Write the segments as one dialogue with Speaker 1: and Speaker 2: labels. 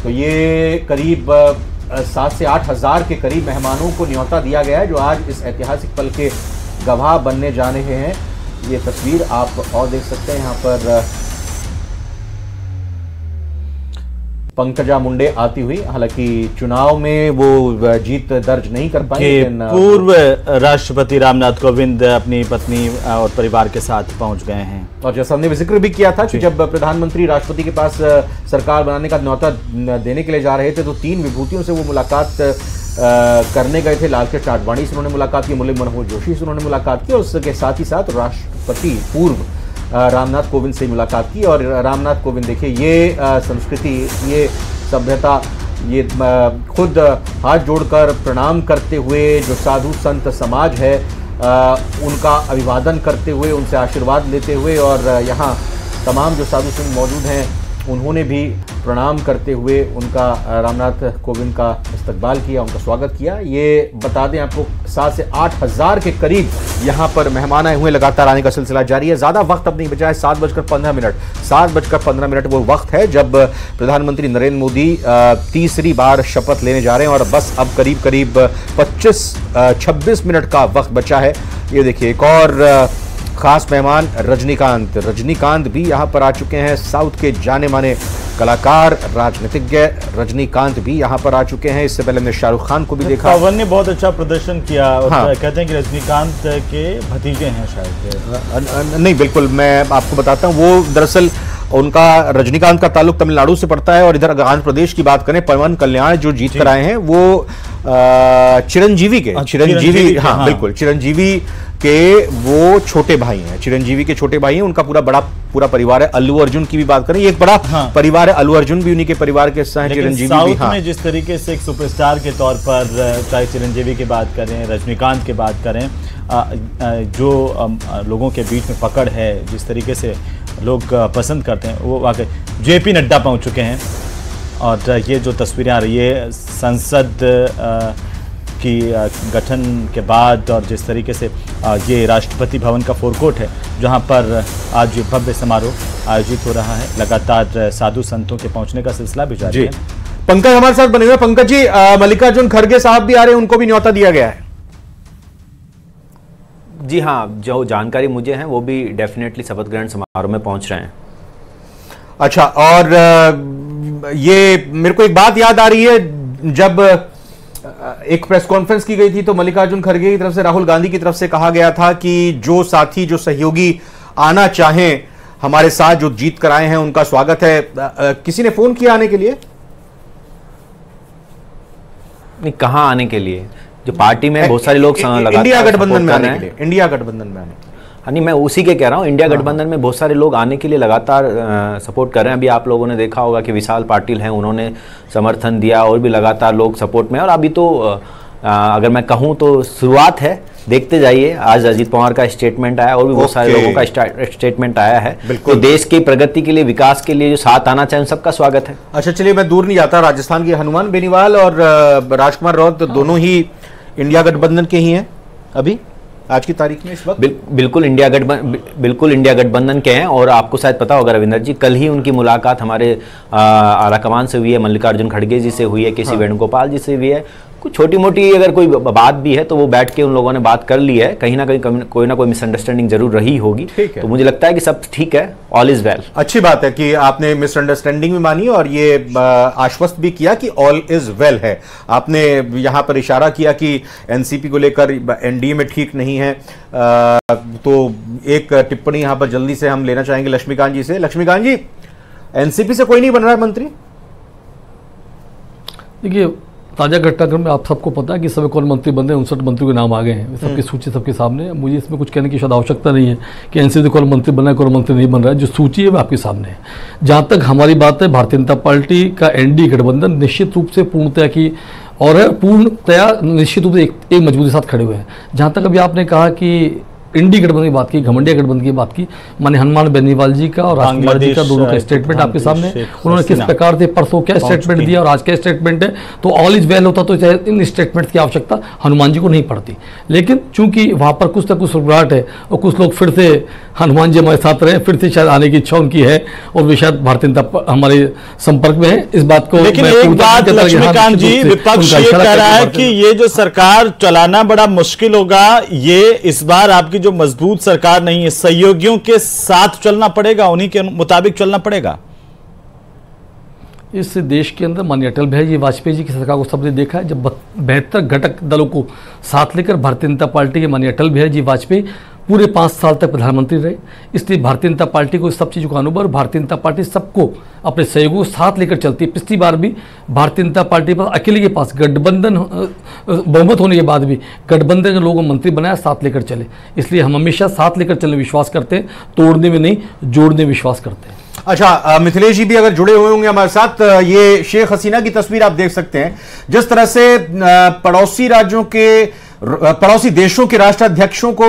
Speaker 1: तो ये करीब 7 से 8 हज़ार के करीब मेहमानों को न्योता दिया गया है जो आज इस ऐतिहासिक पल के गवाह बनने जा रहे हैं। ये तस्वीर आप और देख सकते हैं यहाँ पर पंकजा मुंडे आती हुई, हालांकि चुनाव में वो जीत दर्ज नहीं कर पाए।
Speaker 2: पूर्व राष्ट्रपति रामनाथ कोविंद अपनी पत्नी और परिवार के साथ पहुंच गए हैं।
Speaker 1: और जैसा हमने जिक्र भी किया था कि जब प्रधानमंत्री राष्ट्रपति के पास सरकार बनाने का न्योता देने के लिए जा रहे थे तो 3 विभूतियों से वो मुलाकात करने गए थे। लालकृष्ण आडवाणी से उन्होंने मुलाकात की, मुरली मनोहर जोशी से उन्होंने मुलाकात की और उसके साथ ही साथ राष्ट्रपति पूर्व रामनाथ कोविंद से मुलाकात की। और रामनाथ कोविंद देखिए ये संस्कृति, ये सभ्यता, ये खुद हाथ जोड़कर प्रणाम करते हुए जो साधु संत समाज है उनका अभिवादन करते हुए, उनसे आशीर्वाद लेते हुए, और यहाँ तमाम जो साधु संत मौजूद हैं उन्होंने भी प्रणाम करते हुए उनका रामनाथ कोविंद का इस्तकबाल किया, उनका स्वागत किया। ये बता दें आपको 7 से 8 हज़ार के करीब यहाँ पर मेहमान आए हुए, लगातार आने का सिलसिला जारी है। ज़्यादा वक्त अब नहीं बचा है, 7:15 वो वक्त है जब प्रधानमंत्री नरेंद्र मोदी तीसरी बार शपथ लेने जा रहे हैं और बस अब करीब 25-26 मिनट का वक्त बचा है। ये देखिए एक और खास मेहमान रजनीकांत भी यहाँ पर आ चुके हैं। साउथ के जाने माने कलाकार, राजनीतिज्ञ रजनीकांत भी यहाँ पर आ चुके हैं। इससे पहले हमने शाहरुख खान को भी देखा।
Speaker 2: पवन ने बहुत अच्छा प्रदर्शन किया। हाँ। कहते हैं कि रजनीकांत के भतीजे हैं शायद।
Speaker 1: नहीं, बिल्कुल, मैं आपको बताता हूँ, वो दरअसल उनका रजनीकांत का ताल्लुक तमिलनाडु से पड़ता है। और इधर आंध्र प्रदेश की बात करें, पवन कल्याण जो जीत कर आए हैं वो चिरंजीवी के हाँ बिल्कुल, चिरंजीवी के वो छोटे भाई हैं, चिरंजीवी के छोटे भाई हैं। उनका पूरा परिवार है। अल्लू अर्जुन की भी बात करें, ये एक बड़ा परिवार है। अल्लू अर्जुन भी उन्हीं के परिवार के हिस्सा है, चिरंजीवी भी। हाँ,
Speaker 2: में जिस तरीके से एक सुपरस्टार के तौर पर चाहे चिरंजीवी की बात करें, रजनीकांत की बात करें, जो लोगों के बीच में पकड़ है, जिस तरीके से लोग पसंद करते हैं, वो वाकई जेपी नड्डा पहुंच चुके हैं। और ये जो तस्वीरें आ रही है संसद की गठन के बाद, और जिस तरीके से ये राष्ट्रपति भवन का फोरकोर्ट है जहां पर आज भव्य समारोह आयोजित हो रहा है, लगातार साधु संतों के पहुंचने का सिलसिला भी जारी है।
Speaker 1: पंकज हमारे साथ बने हुए। पंकज जी, मल्लिकार्जुन खड़गे साहब भी आ रहे हैं, उनको भी न्योता दिया गया है?
Speaker 3: जी हाँ, जो जानकारी मुझे है वो भी डेफिनेटली शपथ ग्रहण समारोह में पहुंच रहे हैं।
Speaker 1: अच्छा, और ये मेरे को एक बात याद आ रही है, जब एक प्रेस कॉन्फ्रेंस की गई थी तो मल्लिकार्जुन खड़गे की तरफ से, राहुल गांधी की तरफ से कहा गया था कि जो साथी, जो सहयोगी आना चाहें हमारे साथ, जो जीत कर आए हैं, उनका स्वागत है। किसी ने फोन किया आने के लिए?
Speaker 3: नहीं, कहाँ आने के लिए? जो पार्टी में बहुत सारे लोग
Speaker 1: इंडिया गठबंधन में आने के लिए, इंडिया गठबंधन में आने।
Speaker 3: हाँ, नहीं, मैं उसी के कह रहा हूँ, इंडिया गठबंधन में बहुत सारे लोग आने के लिए लगातार सपोर्ट कर रहे हैं। अभी आप लोगों ने देखा होगा कि विशाल पाटिल हैं, उन्होंने समर्थन दिया, और भी लगातार लोग सपोर्ट में। और अभी तो अगर मैं कहूँ तो शुरुआत है, देखते जाइए। आज अजीत पवार का स्टेटमेंट आया और भी बहुत सारे लोगों का स्टेटमेंट आया है। तो देश की प्रगति के लिए, विकास के लिए जो साथ आना चाहिए, उन सबका स्वागत है।
Speaker 1: अच्छा, चलिए मैं दूर नहीं जाता। राजस्थान के हनुमान बेनीवाल और राजकुमार राउत दोनों ही इंडिया गठबंधन के ही हैं अभी आज की तारीख में, इस वक्त।
Speaker 3: बिल्कुल इंडिया गठबंधन के हैं। और आपको शायद पता होगा रविंदर जी, कल ही उनकी मुलाकात हमारे आलाकमान से हुई है, मल्लिकार्जुन खड़गे जी से हुई है, केसी वेणुगोपाल जी से हुई है। कुछ छोटी मोटी अगर कोई बात भी है तो वो बैठ के उन लोगों ने बात कर ली है। कहीं ना कहीं कोई ना कोई मिसअंडरस्टैंडिंग जरूर रही होगी, तो मुझे लगता है कि सब ठीक है, ऑल इज वेल।
Speaker 1: अच्छी बात है कि आपने मिसअंडरस्टैंडिंग भी मानी और ये आश्वस्त भी किया कि ऑल इज वेल है। आपने यहाँ पर इशारा किया कि एनसीपी को लेकर एनडीए में ठीक नहीं है। तो एक टिप्पणी यहाँ पर जल्दी से हम लेना चाहेंगे लक्ष्मीकांत जी से। लक्ष्मीकांत जी, एनसीपी से कोई नहीं बन रहा है मंत्री?
Speaker 4: देखिए, ताज़ा घटनाक्रम में आप सबको पता है कि समय कौन मंत्री बन रहे हैं। 59 मंत्रियों के नाम आ गए हैं, सबकी सूची सबके सामने है। मुझे इसमें कुछ कहने की शायद आवश्यकता नहीं है कि एनसीपी कौन मंत्री बन रहा है, कौन मंत्री नहीं बन रहा है। जो सूची है वो आपके सामने है। जहाँ तक हमारी बात है, भारतीय जनता पार्टी का एनडीए गठबंधन निश्चित रूप से पूर्णतया की और है, पूर्णतया निश्चित रूप से एक मजबूती के साथ खड़े हुए हैं। जहाँ तक अभी आपने कहा कि इंडी गठबंधन की बात की, घमंडिया गठबंधन की बात की, माने हनुमान बेनीवाल जी का और राजकुमार जी का दोनों का स्टेटमेंट आपके सामने, उन्होंने किस प्रकार से परसों क्या स्टेटमेंट दिया और आज क्या स्टेटमेंट है। तो ऑल इज वेल होता तो चाहे इन स्टेटमेंट्स की आवश्यकता हनुमान जी को नहीं पड़ती, लेकिन चूंकि वहाँ पर कुछ ना कुछ सुराहट है और कुछ लोग फिर से हनुमान जी हमारे साथ रहे, फिर से शायद आने की इच्छा उनकी है और वे शायद भारतीय जनता हमारे संपर्क में है, इस बात को।
Speaker 2: लेकिन एक बात लक्ष्मीकांत जी, विपक्ष ये कह रहा है कि ये जो सरकार चलाना बड़ा मुश्किल होगा, ये इस बार आपकी जो मजबूत सरकार नहीं है, सहयोगियों के साथ चलना पड़ेगा, उन्हीं के मुताबिक चलना पड़ेगा।
Speaker 4: इस देश के अंदर माननीय अटल बिहारी वाजपेयी जी की सरकार को सबने देखा है, जब 72 घटक दलों को साथ लेकर भारतीय जनता पार्टी के माननीय अटल बिहारी जी वाजपेयी पूरे 5 साल तक प्रधानमंत्री रहे। इसलिए भारतीय जनता पार्टी को इस सब चीज़ों का अनुभव, भारतीय जनता पार्टी सबको अपने सहयोगों साथ लेकर चलती है। पिछली बार भी भारतीय जनता पार्टी पर अकेले के पास गठबंधन बहुमत होने के बाद भी गठबंधन के लोगों को मंत्री बनाया, साथ लेकर चले। इसलिए हम हमेशा साथ लेकर चलने विश्वास करते हैं, तोड़ने में नहीं, जोड़ने विश्वास करते हैं।
Speaker 1: अच्छा, मिथिलेश जी भी अगर जुड़े हुए होंगे हमारे साथ, ये शेख हसीना की तस्वीर आप देख सकते हैं। जिस तरह से पड़ोसी राज्यों के, पड़ोसी देशों के राष्ट्राध्यक्षों को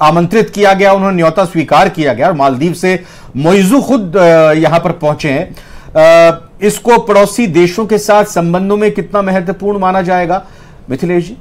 Speaker 1: आमंत्रित किया गया, उन्होंने न्योता स्वीकार किया गया और मालदीव से मोइजू खुद यहां पर पहुंचे हैं। इसको पड़ोसी देशों के साथ संबंधों में कितना महत्वपूर्ण माना जाएगा मिथिलेश जी?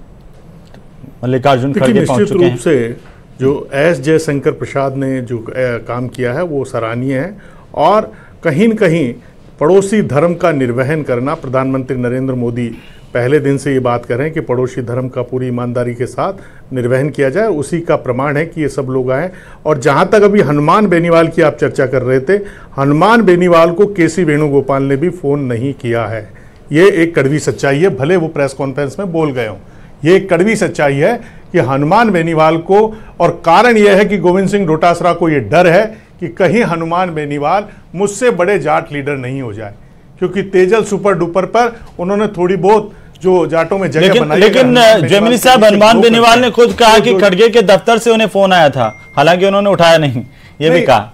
Speaker 2: मल्लिकार्जुन खड़गे पहुंच चुके हैं।
Speaker 5: निश्चित रूप से जो एस जयशंकर प्रसाद ने जो काम किया है वो सराहनीय है, और कहीं न कहीं पड़ोसी धर्म का निर्वहन करना, प्रधानमंत्री नरेंद्र मोदी पहले दिन से ये बात कर रहे हैं कि पड़ोसी धर्म का पूरी ईमानदारी के साथ निर्वहन किया जाए, उसी का प्रमाण है कि ये सब लोग आए। और जहाँ तक अभी हनुमान बेनीवाल की आप चर्चा कर रहे थे, हनुमान बेनीवाल को केसी वेणुगोपाल ने भी फ़ोन नहीं किया है। ये एक कड़वी सच्चाई है, भले वो प्रेस कॉन्फ्रेंस में बोल गए हों। ये एक कड़वी सच्चाई है कि हनुमान बेनीवाल को, और कारण यह है कि गोविंद सिंह डोटासरा को ये डर है कि कहीं हनुमान बेनीवाल मुझसे बड़े जाट लीडर नहीं हो जाए, क्योंकि तेजल सुपर डुपर पर उन्होंने थोड़ी बहुत जो जाटों में जगह बनाई।
Speaker 2: लेकिन जयमिनी साहब, हनुमान बेनीवाल ने खुद कहा कि खड़गे के दफ्तर से उन्हें फोन आया था, हालांकि उन्होंने उठाया नहीं, ये भी कहा।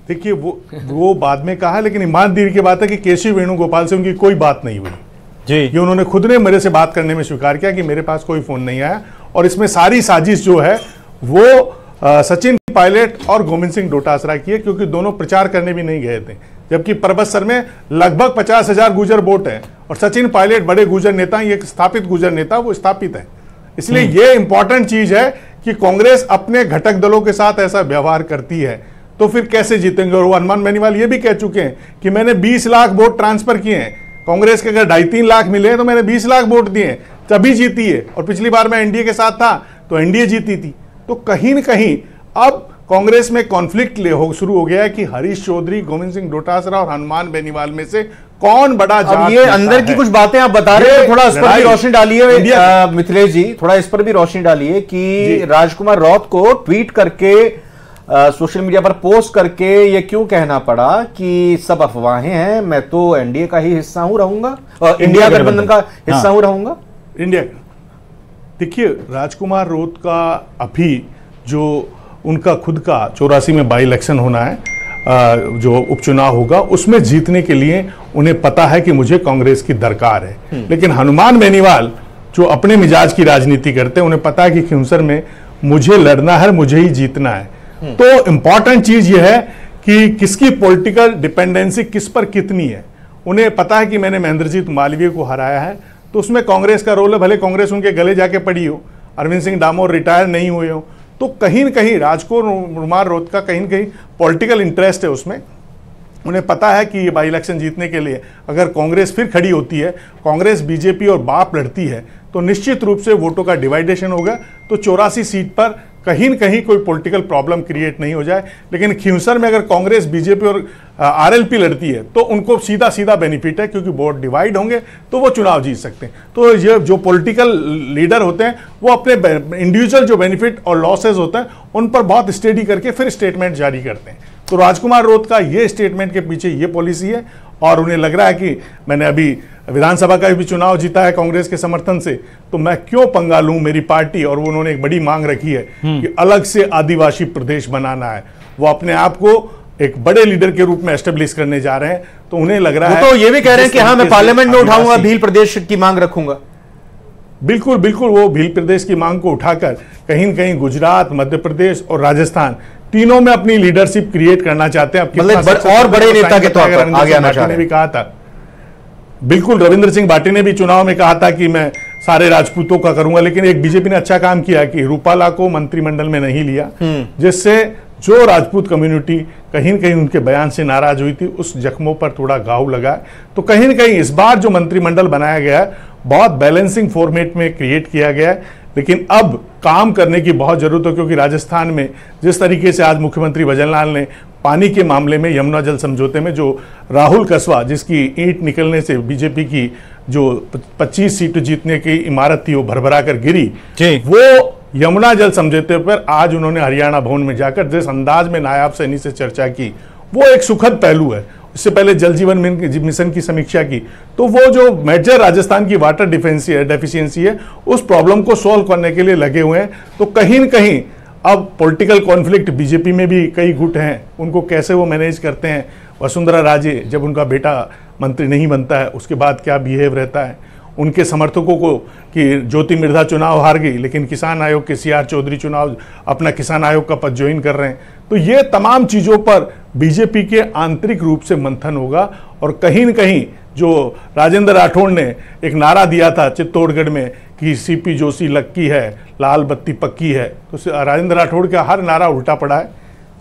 Speaker 5: देखिए वो बाद में कहा, लेकिन ईमानदारी की बात है कि केसी वेणुगोपाल से उनकी कोई बात नहीं हुई
Speaker 2: जी।
Speaker 5: ये उन्होंने खुद ने मेरे से बात करने में स्वीकार किया कि मेरे पास कोई फोन नहीं आया, और इसमें सारी साजिश जो है वो सचिन पायलट और गोविंद सिंह डोटासरा की है, क्योंकि दोनों प्रचार करने भी नहीं गए थे, जबकि परबतसर में लगभग 50,000 गुजर वोट है और सचिन पायलट बड़े गुजर नेता, ये स्थापित गुजर नेता, वो स्थापित है। इसलिए ये इंपॉर्टेंट चीज है कि कांग्रेस अपने घटक दलों के साथ ऐसा व्यवहार करती है तो फिर कैसे जीतेंगे। और हनुमान बेनीवाल ये भी कह चुके हैं कि मैंने 20 लाख वोट ट्रांसफर किए हैं, कांग्रेस के अगर 2.5-3 लाख मिले तो मैंने 20 लाख वोट दिए, तभी जीती है। और पिछली बार मैं एनडीए के साथ था तो एनडीए जीती थी। तो कहीं न कहीं अब कांग्रेस में कॉन्फ्लिक्ट शुरू हो गया है कि हरीश चौधरी, गोविंद सिंह डोटासरा और हनुमान बेनीवाल में से कौन बड़ा जाट
Speaker 1: ये अंदर की कुछ बातें आप बता रहे हैं, थोड़ा इस पर भी रोशनी डालिए मिथिलेश जी, थोड़ा इस पर भी रोशनी डालिए कि राजकुमार रौत को ट्वीट करके, सोशल मीडिया पर पोस्ट करके ये क्यों कहना पड़ा कि सब अफवाहें हैं, मैं तो एनडीए का ही हिस्सा हूं, रहूंगा, इंडिया गठबंधन का हिस्सा हूं, रहूंगा
Speaker 5: इंडिया। देखिए, राजकुमार रौत का अभी जो उनका खुद का 84 में बाई इलेक्शन होना है, जो उपचुनाव होगा, उसमें जीतने के लिए उन्हें पता है कि मुझे कांग्रेस की दरकार है। लेकिन हनुमान बेनीवाल जो अपने मिजाज की राजनीति करते हैं, उन्हें पता है कि खिंसर में मुझे लड़ना है, मुझे ही जीतना है। तो इंपॉर्टेंट चीज यह है कि किसकी पॉलिटिकल डिपेंडेंसी किस पर कितनी है। उन्हें पता है कि मैंने महेंद्रजीत मालवीय को हराया है, तो उसमें कांग्रेस का रोल है, भले कांग्रेस उनके गले जाके पड़ी हो, अरविंद सिंह डामोर रिटायर नहीं हुए हो, तो कहीं न कहीं राजकुमार रौत का कहीं न कहीं पॉलिटिकल इंटरेस्ट है उसमें। उन्हें पता है कि ये बाई इलेक्शन जीतने के लिए अगर कांग्रेस फिर खड़ी होती है, कांग्रेस बीजेपी और बाप लड़ती है, तो निश्चित रूप से वोटों का डिवाइडेशन होगा। तो 84 सीट पर कहीं न कहीं कोई पॉलिटिकल प्रॉब्लम क्रिएट नहीं हो जाए। लेकिन खिंसर में अगर कांग्रेस, बीजेपी और आरएलपी लड़ती है तो उनको सीधा सीधा बेनिफिट है, क्योंकि वोट डिवाइड होंगे तो वो चुनाव जीत सकते हैं। तो ये जो पॉलिटिकल लीडर होते हैं वो अपने इंडिविजुअल जो बेनिफिट और लॉसेज होते हैं उन पर बहुत स्टडी करके फिर स्टेटमेंट जारी करते हैं। तो राजकुमार रौत का ये स्टेटमेंट के पीछे ये पॉलिसी है, और उन्हें लग रहा है कि मैंने अभी विधानसभा का भी चुनाव जीता है कांग्रेस के समर्थन से, तो मैं क्यों पंगा लूं, मेरी पार्टी। और उन्होंने एक बड़ी मांग रखी है कि अलग से आदिवासी प्रदेश बनाना है, वो अपने आप को एक बड़े लीडर के रूप में एस्टेब्लिश करने जा रहे हैं। तो उन्हें लग रहा है,
Speaker 1: तो ये भी कह रहे हैं कि हाँ, मैं पार्लियामेंट में उठाऊंगा, भील प्रदेश की मांग रखूंगा।
Speaker 5: बिल्कुल बिल्कुल वो भील प्रदेश की मांग को उठाकर कहीं न कहीं गुजरात, मध्य प्रदेश और राजस्थान तीनों में अपनी लीडरशिप क्रिएट करना चाहते हैं।
Speaker 1: मतलब और बड़े नेता के तौर पर आगे आना चाह रहे हैं।
Speaker 5: भी कहा था, बिल्कुल रविंद्र सिंह बाटी ने भी चुनाव में कहा था कि मैं सारे राजपूतों का करूंगा, लेकिन एक बीजेपी ने अच्छा काम किया कि रूपाला को मंत्रिमंडल में नहीं लिया, जिससे जो राजपूत कम्युनिटी कहीं न कहीं उनके बयान से नाराज हुई थी, उस जख्मों पर थोड़ा घाव लगा। तो कहीं न कहीं इस बार जो मंत्रिमंडल बनाया गया है बहुत बैलेंसिंग फॉर्मेट में क्रिएट किया गया है, लेकिन अब काम करने की बहुत जरूरत है, क्योंकि राजस्थान में जिस तरीके से आज मुख्यमंत्री भजनलाल ने पानी के मामले में यमुना जल समझौते में जो राहुल कस्वा जिसकी ईंट निकलने से बीजेपी की जो 25 सीट जीतने की इमारत थी वो भरभरा कर गिरी, वो यमुना जल समझौते पर आज उन्होंने हरियाणा भवन में जाकर जिस अंदाज में नायब सैनी से चर्चा की, वो एक सुखद पहलू है। इससे पहले जल जीवन मिशन की समीक्षा की, तो वो जो मेजर राजस्थान की वाटर डेफिशिएंसी है उस प्रॉब्लम को सॉल्व करने के लिए लगे हुए हैं। तो कहीं न कहीं अब पॉलिटिकल कॉन्फ्लिक्ट बीजेपी में भी कई गुट हैं, उनको कैसे वो मैनेज करते हैं। वसुंधरा राजे जब उनका बेटा मंत्री नहीं बनता है उसके बाद क्या बिहेव रहता है, उनके समर्थकों को कि ज्योति मिर्धा चुनाव हार गई लेकिन किसान आयोग के सीआर चौधरी चुनाव अपना किसान आयोग का पद ज्वाइन कर रहे हैं। तो ये तमाम चीज़ों पर बीजेपी के आंतरिक रूप से मंथन होगा। और कहीं न कहीं जो राजेंद्र राठौड़ ने एक नारा दिया था चित्तौड़गढ़ में कि सीपी जोशी लक्की है, लाल बत्ती पक्की है, तो राजेंद्र राठौड़ का हर नारा उल्टा पड़ा है,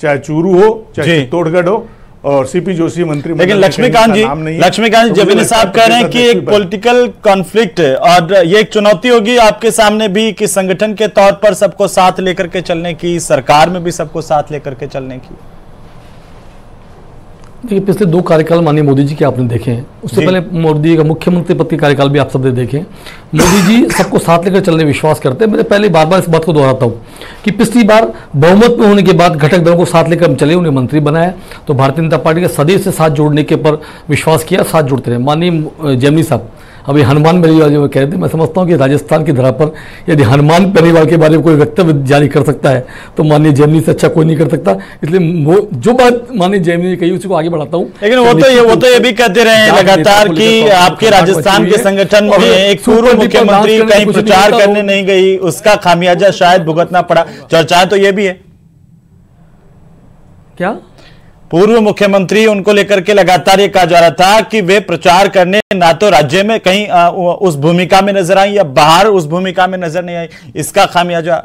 Speaker 5: चाहे चूरू हो चाहे चित्तौड़गढ़ हो। और सीपी जोशी मंत्री,
Speaker 2: लेकिन लक्ष्मीकांत जी जबीनी साहब कह रहे हैं कि एक पॉलिटिकल कॉन्फ्लिक्ट और ये एक चुनौती होगी आपके सामने भी कि संगठन के तौर पर सबको साथ लेकर के चलने की, सरकार में भी सबको साथ लेकर के चलने की।
Speaker 4: देखिए पिछले 2 कार्यकाल माननीय मोदी जी के आपने देखे हैं, उससे पहले मोदी जी का मुख्यमंत्री पद के कार्यकाल भी आप सबने देखे। मोदी जी सबको साथ लेकर चलने विश्वास करते हैं। मैंने पहले बार इस बात को दोहराता हूँ कि पिछली बार बहुमत में होने के बाद घटक दलों को साथ लेकर हम चले, उन्हें मंत्री बनाया, तो भारतीय जनता पार्टी के सदैव से साथ जोड़ने के पर विश्वास किया, साथ जोड़ते रहे। माननीय जैमिनी साहब अभी हनुमान परिवार जो कहते हैं, मैं समझता हूँ कि राजस्थान की धरा पर यदि हनुमान परिवार के बारे में कोई वक्तव्य जारी कर सकता है तो माननीय जैमिनी से अच्छा कोई नहीं कर सकता। इसलिए वो जो बात माननीय जैमिनी ने कही उसी को आगे बढ़ाता हूँ।
Speaker 2: लेकिन वो तो ये भी कहते रहे हैं लगातार कि आपके राजस्थान के संगठन में एक पूर्व मुख्यमंत्री कहीं प्रचार करने नहीं गई, उसका खामियाजा शायद भुगतना पड़ा। चर्चाएं तो ये भी है,
Speaker 4: क्या
Speaker 2: पूर्व मुख्यमंत्री उनको लेकर के लगातार ये कहा जा रहा था कि वे प्रचार करने ना तो राज्य में कहीं उस भूमिका में नजर आई या बाहर उस भूमिका में नजर नहीं आई, इसका खामियाजा